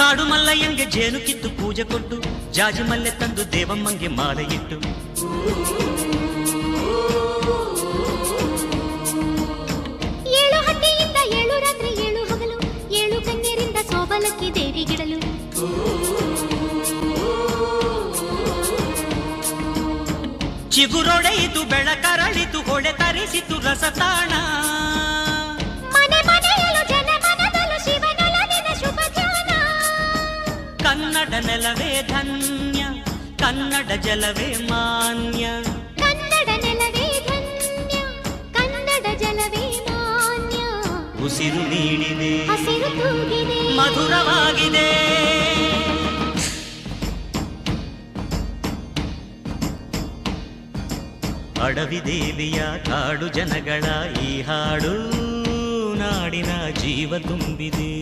ಕಾಡು ಮಲ್ಲಯ್ಯಂಗೆ ಜೇನು ಕಿತ್ತು ಪೂಜೆ ಕೊಟ್ಟು ಜಾಜಿ ಮಲ್ಲೆ ತಂದು ದೇವಮ್ಮಂಗೆ ಮಾಲೆ ಇಟ್ಟು ಏಳು ಹಟ್ಟಿಯಿಂದ ಏಳು ರಾತ್ರಿ ಏಳು ಹಗಲು ಏಳು ಕನ್ಯರಿಂದ ಸೋಬಲಕ್ಕಿ ದೇವಿಗಿಡಲು ಚಿಗುರೊಡೆಯಿತು ಬೆಳಕರಳಿತು ಹೊಳೆ ತರಿಸಿತು ರಸತಾಣ ಮನೆ ಮನೆಯಲು ಜನ ಮನದಲು ಶಿವನೊಲವಿನ ಶುಭ ಜಾನ ಕನ್ನಡ ನೆಲವೇ ಧನ್ಯ ಕನ್ನಡ ಜಲವೇ ಮಾನ್ಯ ಕನ್ನಡ ನೆಲವೇ ಧನ್ಯ ಕನ್ನಡ ಜಲವೇ ಮಾನ್ಯ ಉಸಿರು ನೀಡಿದೆ ಹಸಿರು ತೂಗಿದೆ ಮಧುರವಾಗಿದೆ ಅಡವಿ ದೇವಿಯ ಕಾಡು ಜನಗಳ ಈ ಹಾಡು ನಾಡಿನ ಜೀವ ತುಂಬಿದೆ.